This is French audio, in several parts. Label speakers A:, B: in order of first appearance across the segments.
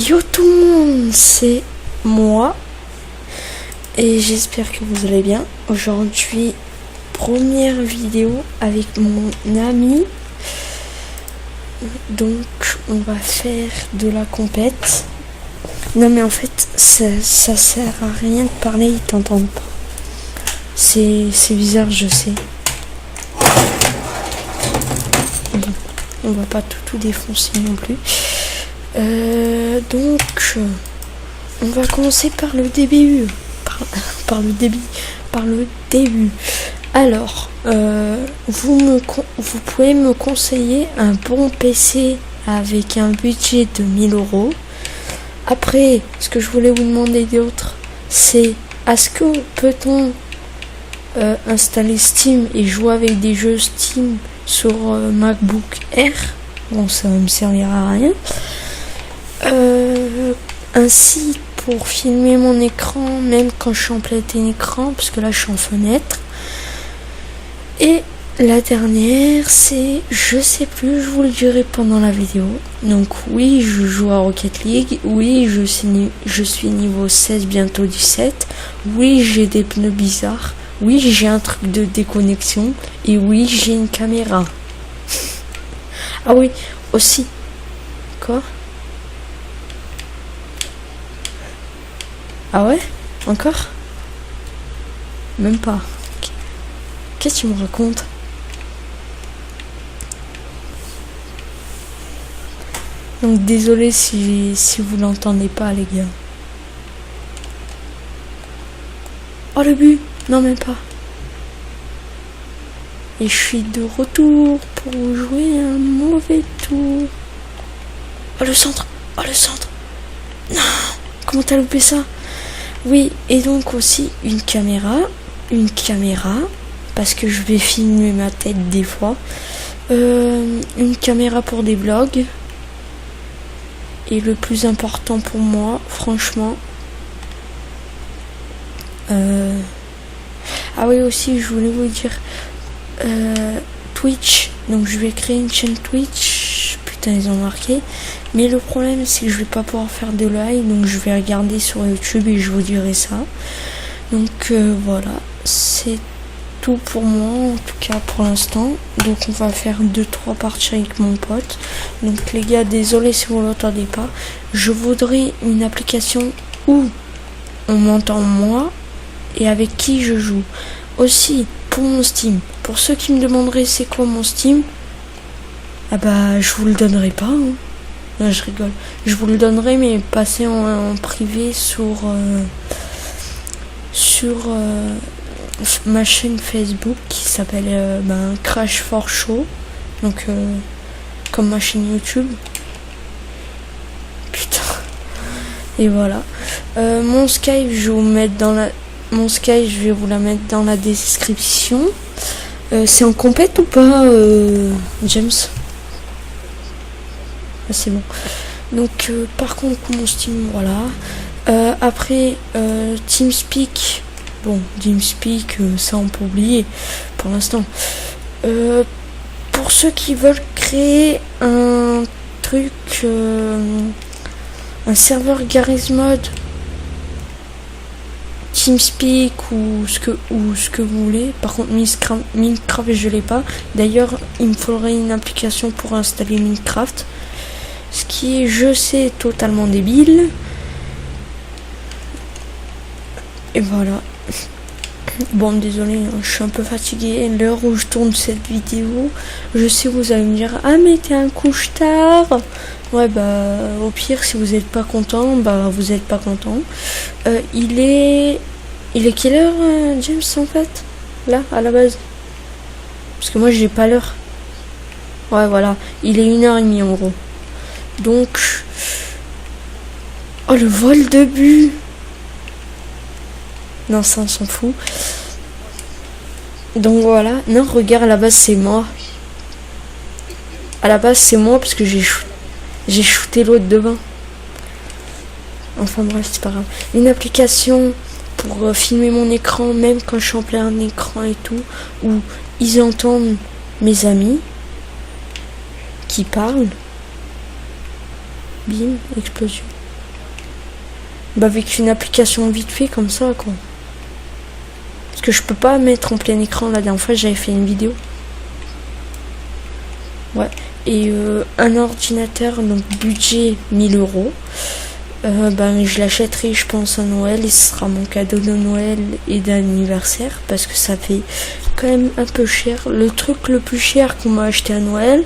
A: Yo tout le monde, c'est moi et j'espère que vous allez bien. Aujourd'hui, première vidéo avec mon ami. Donc on va faire de la compète. Non mais en fait ça sert à rien de parler, ils t'entendent pas. C'est bizarre, je sais. On va pas tout défoncer non plus. Donc on va commencer par le début. Par le début. Alors, vous pouvez me conseiller un bon PC avec un budget de 1000 €. Après, ce que je voulais vous demander d'autre, c'est est-ce que peut-on installer Steam et jouer avec des jeux Steam sur MacBook Air? Bon, ça ne me servira à rien. Ainsi, pour filmer mon écran, même quand je suis en plein écran, parce que là je suis en fenêtre. Et la dernière, c'est, je sais plus, je vous le dirai pendant la vidéo. Donc oui, je joue à Rocket League. Oui, je suis niveau 16, bientôt 17. Oui, j'ai des pneus bizarres. Oui, j'ai un truc de déconnexion. Et oui, j'ai une caméra. Ah oui, aussi. Quoi? Ah ouais? Encore? Même pas. Qu'est-ce que tu me racontes? Donc désolé si vous l'entendez pas, les gars. Oh le but! Non, même pas. Et je suis de retour pour jouer un mauvais tour. Oh le centre! Oh le centre! Non! Comment t'as loupé ça? Oui, et donc aussi une caméra, parce que je vais filmer ma tête des fois, une caméra pour des vlogs, et le plus important pour moi, franchement, ah oui aussi, je voulais vous dire, Twitch, donc je vais créer une chaîne Twitch, putain ils ont marqué. Mais le problème, c'est que je vais pas pouvoir faire de live, donc je vais regarder sur YouTube et je vous dirai ça. Donc voilà, c'est tout pour moi, en tout cas pour l'instant. Donc on va faire 2-3 parties avec mon pote. Donc les gars, désolé si vous l'entendez pas. Je voudrais une application où on m'entend moi et avec qui je joue. Aussi, pour mon Steam, pour ceux qui me demanderaient c'est quoi mon Steam, ah bah je vous le donnerai pas, hein. Non, je rigole. Je vous le donnerai, mais passez en privé sur ma chaîne Facebook qui s'appelle Crash for Show. Donc, comme ma chaîne YouTube. Putain. Et voilà. Mon Skype, je vais vous mettre je vais vous la mettre dans la description. C'est en compète ou pas, James? C'est bon. Donc par contre mon Steam, voilà. Après TeamSpeak. Bon, TeamSpeak, ça on peut oublier pour l'instant. Pour ceux qui veulent créer un truc, un serveur Garry's Mod, TeamSpeak ou ce que vous voulez. Par contre Minecraft je l'ai pas. D'ailleurs il me faudrait une application pour installer Minecraft. Ce qui est, je sais, totalement débile. Et voilà. Bon, désolé, hein, je suis un peu fatigué. L'heure où je tourne cette vidéo, je sais, vous allez me dire, ah mais t'es un couche-tard. Ouais, bah, au pire, si vous n'êtes pas content, bah, vous n'êtes pas content. Il est quelle heure, James, en fait? Là, à la base? Parce que moi, j'ai pas l'heure. Ouais, voilà. Il est 1h30 en gros. Donc, oh le vol de but. Non, ça on s'en fout. Donc voilà. Non, regarde, à la base c'est moi. À la base c'est moi parce que j'ai shooté l'autre devant. Enfin bref, c'est pas grave. Une application pour filmer mon écran, même quand je suis en plein écran et tout, où ils entendent mes amis qui parlent. Bim, explosion. Bah avec une application vite fait comme ça quoi. Parce que je peux pas mettre en plein écran. La dernière fois j'avais fait une vidéo. Ouais. Et un ordinateur, donc budget 1000 euros. Ben je l'achèterai je pense à Noël et ce sera mon cadeau de Noël et d'anniversaire parce que ça fait quand même un peu cher. Le truc le plus cher qu'on m'a acheté à Noël,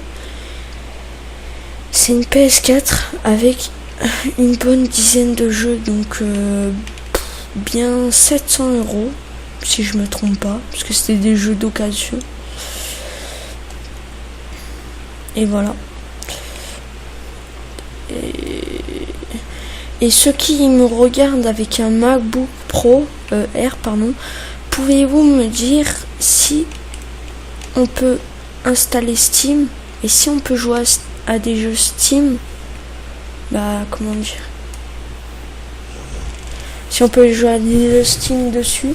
A: c'est une PS4 avec une bonne dizaine de jeux, donc bien 700 euros si je me trompe pas, parce que c'était des jeux d'occasion. Et voilà. Et ceux qui me regardent avec un MacBook Pro R, pardon, pouvez-vous me dire si on peut installer Steam et si on peut jouer à des jeux Steam? Bah comment dire, si on peut jouer à des jeux Steam dessus.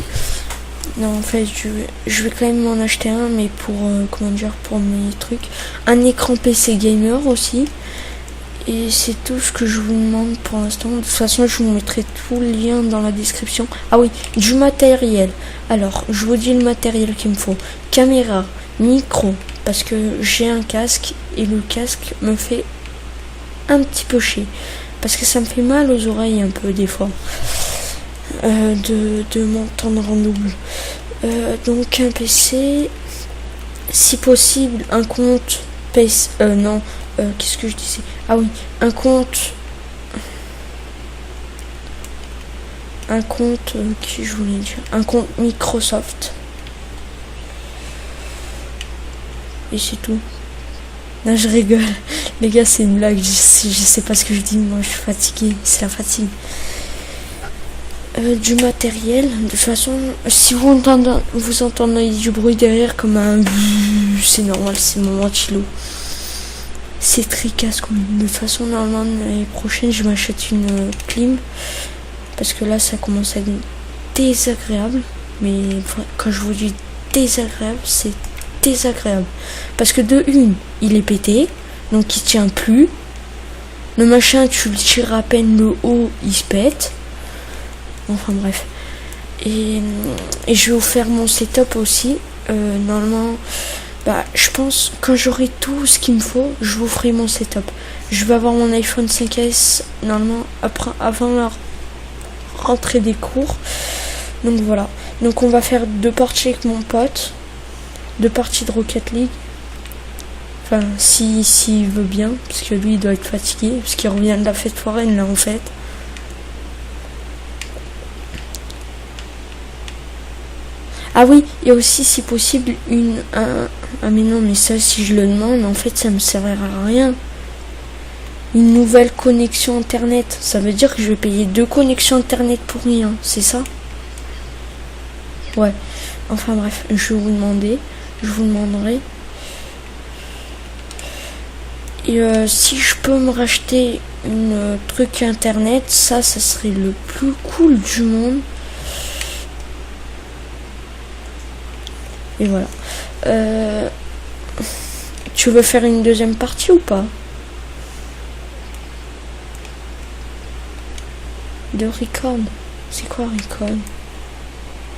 A: Non en fait je vais quand même m'en acheter un, mais pour comment dire, pour mes trucs. Un écran PC gamer aussi. Et c'est tout ce que je vous demande pour l'instant. De toute façon je vous mettrai tout le lien dans la description. Ah oui, du matériel. Alors je vous dis le matériel qu'il me faut. Caméra, micro, parce que j'ai un casque et le casque me fait un petit peu chier, parce que ça me fait mal aux oreilles un peu des fois de m'entendre en double. Donc un PC, si possible un compte PC, non, qu'est-ce que je disais, ah oui, un compte qui je voulais dire, un compte Microsoft, et c'est tout. Non, je rigole. Les gars, c'est une blague. Je sais pas ce que je dis. Moi, je suis fatiguée. C'est la fatigue. Du matériel. De toute façon, si vous entendez du bruit derrière comme un... C'est normal, c'est mon ventilo. C'est très casse-couille. De toute façon, normalement, l'année prochaine, je m'achète une clim. Parce que là, ça commence à être désagréable. Mais quand je vous dis désagréable, c'est désagréable, parce que de une il est pété, donc il tient plus, le machin tu le tires à peine, le haut il se pète, enfin bref. Et je vais vous faire mon setup aussi, normalement bah je pense quand j'aurai tout ce qu'il me faut, je vous ferai mon setup. Je vais avoir mon iPhone 5S normalement avant la rentrée des cours, donc voilà. Donc on va faire 2 parties avec mon pote, 2 parties de Rocket League. Enfin, s'il veut bien, parce que lui il doit être fatigué, parce qu'il revient de la fête foraine là en fait. Ah oui, et aussi si possible mais non, mais ça si je le demande, en fait ça me servira à rien. Une nouvelle connexion internet, ça veut dire que je vais payer 2 connexions internet pour rien, c'est ça? Ouais, enfin bref, je vous demanderai. Et si je peux me racheter une truc internet, ça serait le plus cool du monde. Et voilà. Tu veux faire une deuxième partie ou pas? De record. C'est quoi record?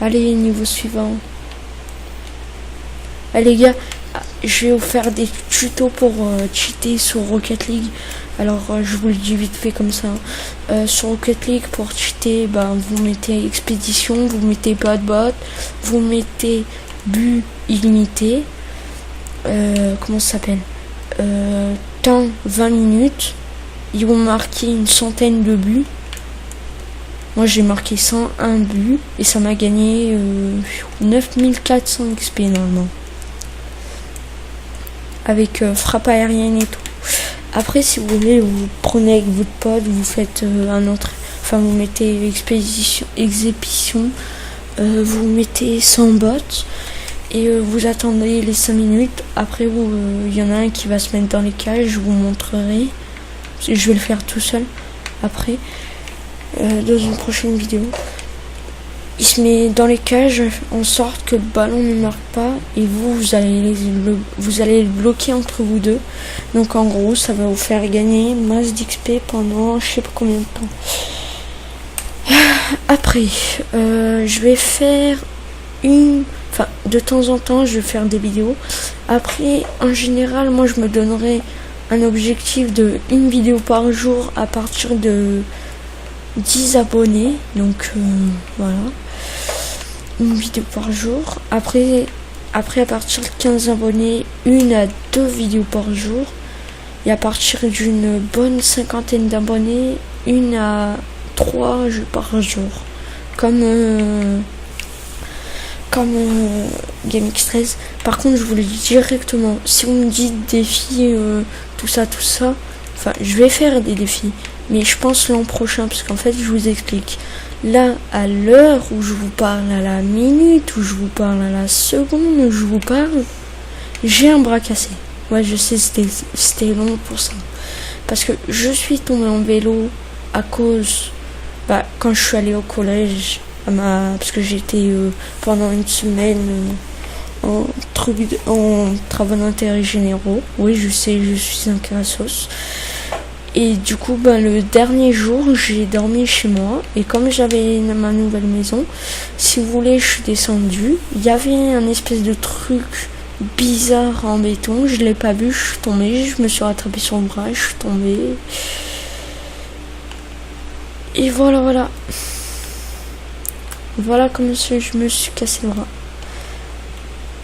A: Allez, niveau suivant. Allez les gars, je vais vous faire des tutos pour cheater sur Rocket League. Alors je vous le dis vite fait comme ça. Sur Rocket League, pour cheater, vous mettez expédition, vous mettez pas de bot, vous mettez but illimité. Comment ça s'appelle, temps 20 minutes. Ils vont marquer une centaine de buts. Moi j'ai marqué 101 buts et ça m'a gagné 9400 XP normalement. Avec frappe aérienne et tout. Après si vous voulez, vous prenez avec votre pote, vous faites un autre, enfin vous mettez exécution, vous mettez 100 bots et vous attendez les 5 minutes. Après il y en a un qui va se mettre dans les cages, je vous montrerai. Je vais le faire tout seul après. Dans une prochaine vidéo, il se met dans les cages en sorte que le ballon ne marque pas et vous allez le bloquer entre vous deux. Donc en gros ça va vous faire gagner une masse d'XP pendant je sais pas combien de temps. Après, je vais faire enfin, de temps en temps, je vais faire des vidéos. Après, en général, moi, je me donnerai un objectif de une vidéo par jour à partir de 10 abonnés. Donc, voilà. Une vidéo par jour. Après, à partir de 15 abonnés, 1 à 2 vidéos par jour. Et à partir d'une bonne cinquantaine d'abonnés, 1 à 3 jeux par jour. Comme GameX13. Par contre, je vous le dis directement, si vous me dites défi, tout ça, enfin, je vais faire des défis, mais je pense l'an prochain, parce qu'en fait, je vous explique. Là, à l'heure où je vous parle, à la minute où je vous parle, à la seconde où je vous parle, j'ai un bras cassé. Ouais, je sais, c'était long pour ça. Parce que je suis tombée en vélo à cause, quand je suis allée au collège, parce que j'étais pendant une semaine en travaux d'intérêt généraux. Oui, je sais, je suis un cassos. Et du coup, le dernier jour, j'ai dormi chez moi. Et comme j'avais ma nouvelle maison, si vous voulez, je suis descendue. Il y avait un espèce de truc bizarre en béton. Je l'ai pas vu, je suis tombée. Je me suis rattrapée sur le bras, je suis tombée. Et voilà. Voilà comme ça je me suis cassé le bras.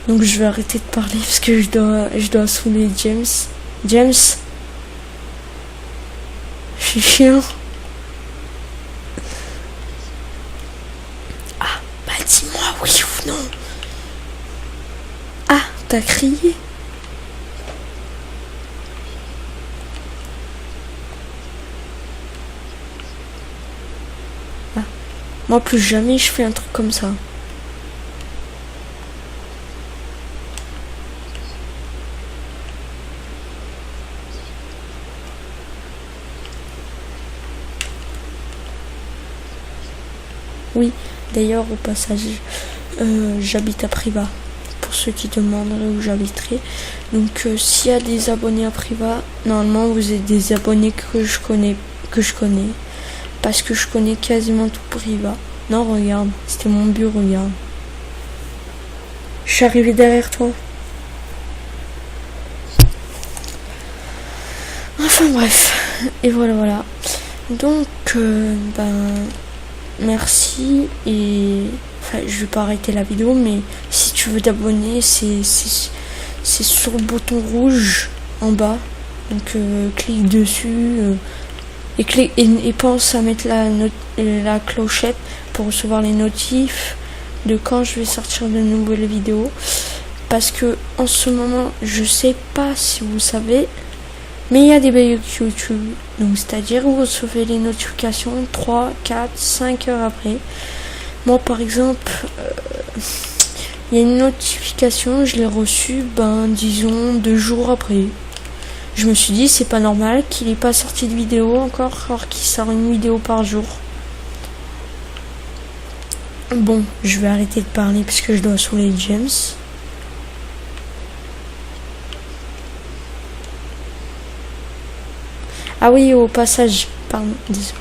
A: Donc je vais arrêter de parler parce que je dois saouler James. James, je suis chiant. Ah, dis-moi oui ou non. Ah, t'as crié? Moi, plus jamais je fais un truc comme ça. Oui, d'ailleurs, au passage, j'habite à Privas. Pour ceux qui demanderaient où j'habiterai. Donc, s'il y a des abonnés à Privas, normalement, vous êtes des abonnés que je connais. Parce que je connais quasiment tout Privas. Non, regarde, c'était mon bureau, regarde. Je suis arrivé derrière toi. Enfin bref, et voilà. Donc, merci. Et enfin, je vais pas arrêter la vidéo, mais si tu veux t'abonner, c'est sur le bouton rouge en bas. Donc, clique dessus. Et pense à mettre la clochette pour recevoir les notifs de quand je vais sortir de nouvelles vidéos. Parce que en ce moment, je sais pas si vous savez, mais il y a des bugs YouTube. Donc c'est-à-dire vous recevez les notifications 3, 4, 5 heures après. Moi par exemple, il y a une notification, je l'ai reçue, disons 2 jours après. Je me suis dit, c'est pas normal qu'il ait pas sorti de vidéo encore, alors qu'il sort une vidéo par jour. Bon, je vais arrêter de parler parce que je dois saouler James. Ah oui, au passage, pardon, désolé.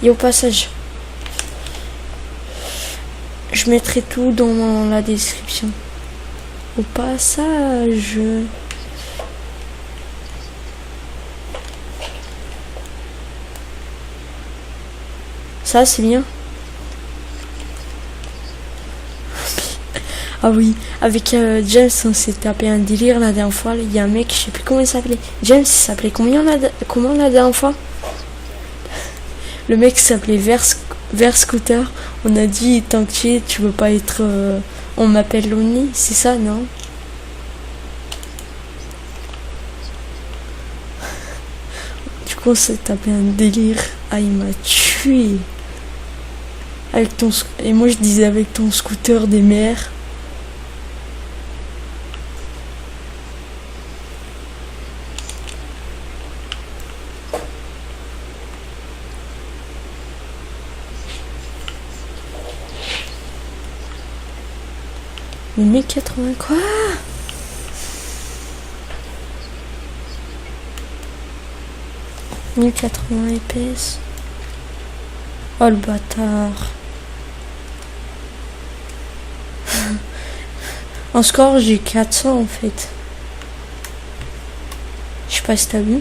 A: Et au passage, je mettrai tout dans la description. Au passage... Ça, c'est bien. Ah oui, avec James, on s'est tapé un délire la dernière fois. Il y a un mec, je sais plus comment il s'appelait. James, il s'appelait comment la dernière fois? Le mec s'appelait Vers Scooter. On a dit, tant que tu veux pas être... on m'appelle Lonely, c'est ça, non? Du coup, on s'est tapé un délire. Ah, il m'a tué. Et moi je disais avec ton scooter des mers. Mais 1080 quoi? « 1080 fps. Oh le bâtard. En score, j'ai 400 en fait. Je sais pas si t'as vu.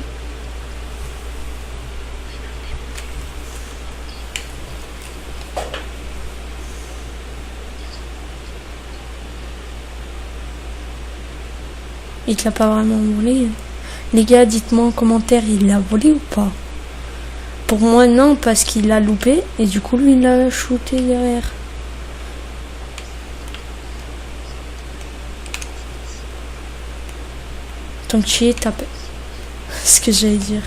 A: Il te l'a pas vraiment volé. Les gars, dites-moi en commentaire, il l'a volé ou pas? Pour moi, non, parce qu'il l'a loupé. Et du coup, lui, il l'a shooté derrière. Tant que tu y es, tape. C'est ce que j'allais dire.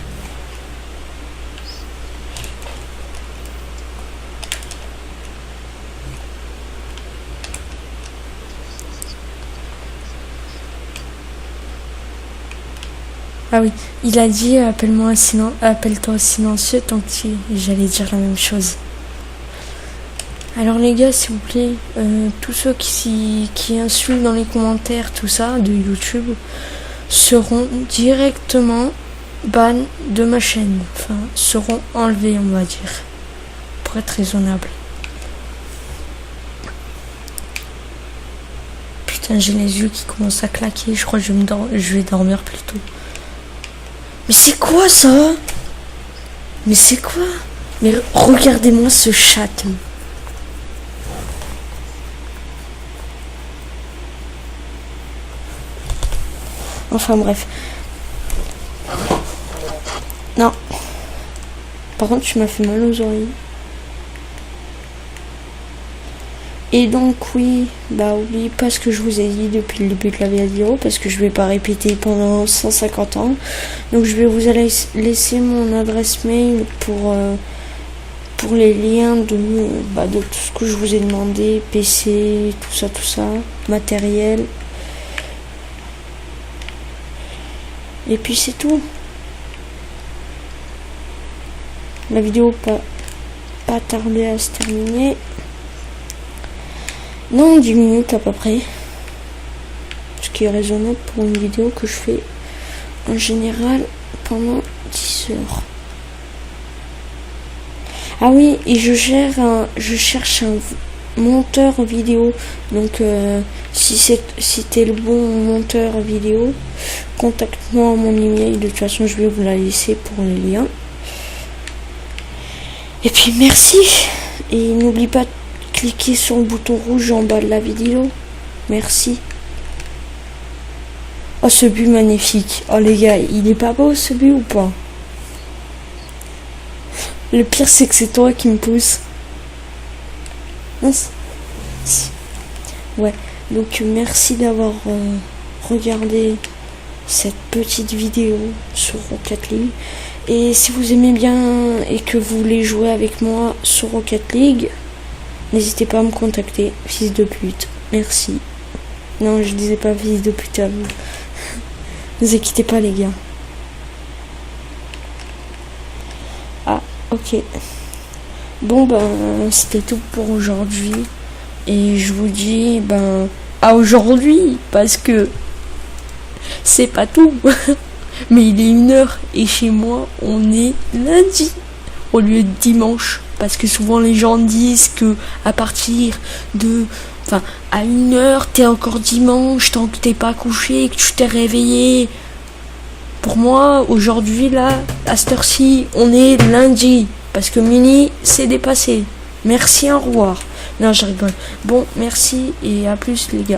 A: Ah oui, il a dit appelle-toi silencieux tant que tu... J'allais dire la même chose. Alors les gars, s'il vous plaît, tous ceux qui insultent dans les commentaires, tout ça, de YouTube, seront directement ban de ma chaîne. Enfin, seront enlevés, on va dire. Pour être raisonnable. Putain, j'ai les yeux qui commencent à claquer. Je crois que je vais dormir plus tôt. Mais c'est quoi ça? Mais c'est quoi? Mais regardez-moi ce chat. Enfin bref. Non. Par contre, tu m'as fait mal aux oreilles. Et donc oui, bah oubliez pas ce que je vous ai dit depuis le début de la vidéo, parce que je vais pas répéter pendant 150 ans. Donc je vais vous laisser mon adresse mail pour les liens de tout ce que je vous ai demandé, PC, tout ça, matériel. Et puis c'est tout. La vidéo pas tardé à se terminer. Non, 10 minutes à peu près. Ce qui est raisonnable pour une vidéo que je fais en général pendant 10 heures. Ah oui, et je cherche un monteur vidéo. Donc si t'es le bon monteur vidéo, contacte-moi à mon email. De toute façon, je vais vous la laisser pour les liens. Et puis merci. Et n'oublie pas de cliquer sur le bouton rouge en bas de la vidéo. Merci. Oh, ce but magnifique. Oh les gars, il est pas beau ce but ou pas? Le pire c'est que c'est toi qui me pousse. Ouais, donc merci d'avoir regardé cette petite vidéo sur Rocket League. Et si vous aimez bien et que vous voulez jouer avec moi sur Rocket League, n'hésitez pas à me contacter, fils de pute. Merci. Non, je disais pas fils de pute à vous. Ne vous inquiétez pas les gars. Ah, ok. Bon c'était tout pour aujourd'hui. Et je vous dis à aujourd'hui, parce que c'est pas tout. Mais il est 1h et chez moi on est lundi au lieu de dimanche, parce que souvent les gens disent que à partir de à 1h t'es encore dimanche tant que t'es pas couché, que tu t'es réveillé. Pour moi aujourd'hui là à cette heure-ci on est lundi, parce que minuit c'est dépassé. Merci, au revoir. Non, je rigole. Bon, merci et à plus les gars.